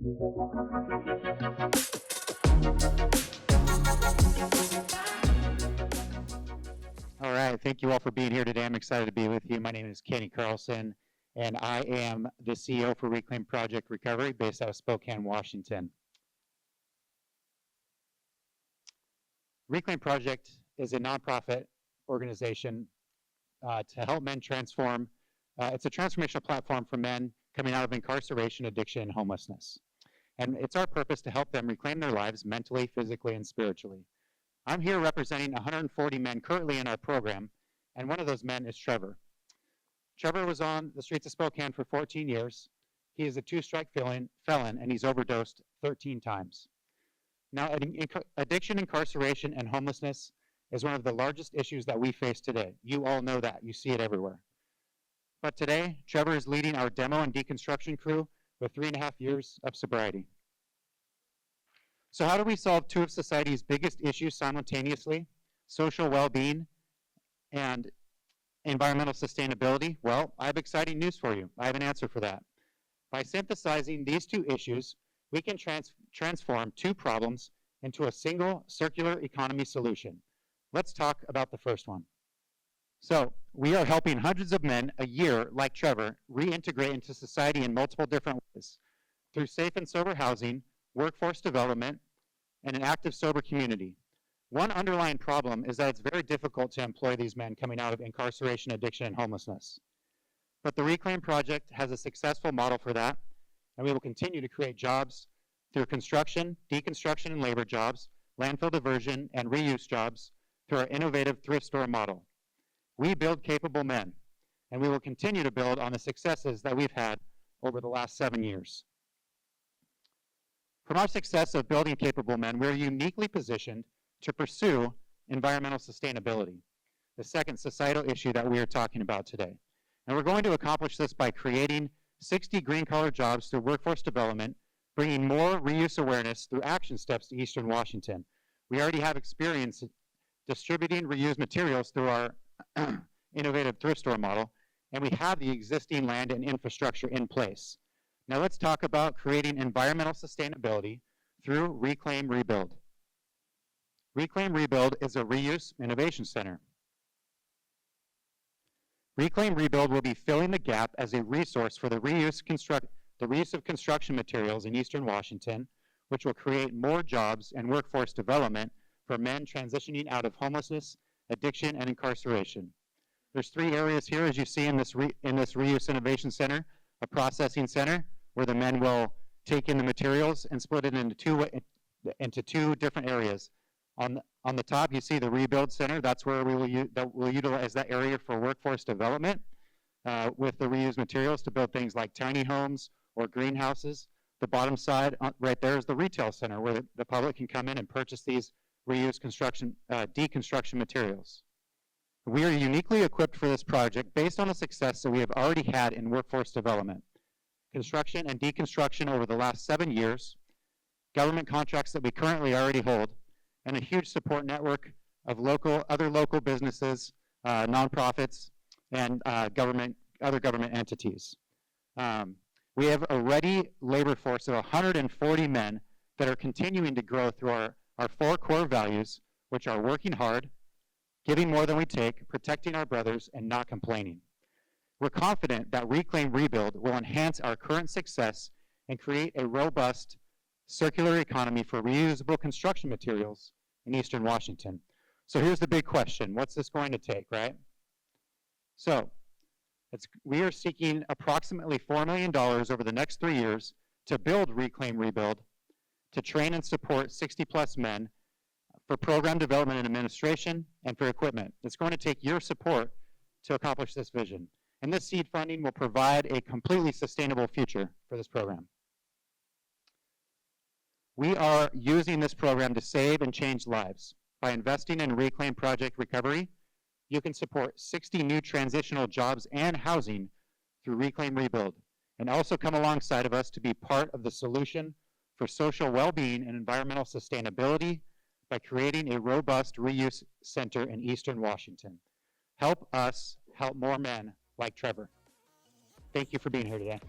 All right, thank you all for being here today. I'm excited to be with you. My name is Kenny Carlson, and I am the CEO for Reclaim Project Recovery based out of Spokane, Washington. Reclaim Project is a nonprofit organization to help men transform. It's a transformational platform for men coming out of incarceration, addiction, and homelessness. And it's our purpose to help them reclaim their lives mentally, physically, and spiritually. I'm here representing 140 men currently in our program, and one of those men is Trevor. Trevor was on the streets of Spokane for 14 years. He is a two-strike felon, and he's overdosed 13 times. Now, addiction, incarceration, and homelessness is one of the largest issues that we face today. You all know that. You see it everywhere. But today, Trevor is leading our demo and deconstruction crew with 3.5 years of sobriety. So how do we solve two of society's biggest issues simultaneously? Social well-being and environmental sustainability? Well, I have exciting news for you. I have an answer for that. By synthesizing these two issues, we can transform two problems into a single circular economy solution. Let's talk about the first one. So we are helping hundreds of men a year like Trevor reintegrate into society in multiple different ways through safe and sober housing, workforce development, and an active sober community. One underlying problem is that it's very difficult to employ these men coming out of incarceration, addiction, and homelessness. But the Reclaim Project has a successful model for that, and we will continue to create jobs through construction, deconstruction, and labor jobs, landfill diversion, and reuse jobs through our innovative thrift store model. We build capable men, and we will continue to build on the successes that we've had over the last 7 years. From our success of building capable men, we're uniquely positioned to pursue environmental sustainability, the second societal issue that we are talking about today. And we're going to accomplish this by creating 60 green-collar jobs through workforce development, bringing more reuse awareness through action steps to Eastern Washington. We already have experience distributing reused materials through our innovative thrift store model, and we have the existing land and infrastructure in place. Now let's talk about creating environmental sustainability through Reclaim Rebuild. Reclaim Rebuild is a reuse innovation center. Reclaim Rebuild will be filling the gap as a resource for the reuse of construction materials in Eastern Washington, which will create more jobs and workforce development for men transitioning out of homelessness, addiction, and incarceration. There's 3 areas here, as you see in this reuse innovation center: a processing center where the men will take in the materials and split it into two different areas. On the top, you see the rebuild center. That's where we'll utilize that area for workforce development with the reused materials to build things like tiny homes or greenhouses. The bottom side right there is the retail center where the public can come in and purchase these reused deconstruction materials. We are uniquely equipped for this project based on the success that we have already had in workforce development, construction and deconstruction over the last 7 years, government contracts that we currently already hold, and a huge support network of other local businesses, nonprofits, and other government entities. We have a ready labor force of 140 men that are continuing to grow through our 4 core values, which are working hard, giving more than we take, protecting our brothers, and not complaining. We're confident that Reclaim Rebuild will enhance our current success and create a robust circular economy for reusable construction materials in Eastern Washington. So here's the big question: what's this going to take, right? So we are seeking approximately $4 million over the next 3 years to build Reclaim Rebuild, to train and support 60+ men for program development and administration, and for equipment. It's going to take your support to accomplish this vision. And this seed funding will provide a completely sustainable future for this program. We are using this program to save and change lives. By investing in Reclaim Project Recovery, you can support 60 new transitional jobs and housing through Reclaim Rebuild, and also come alongside of us to be part of the solution for social well-being and environmental sustainability by creating a robust reuse center in Eastern Washington. Help us help more men like Trevor. Thank you for being here today.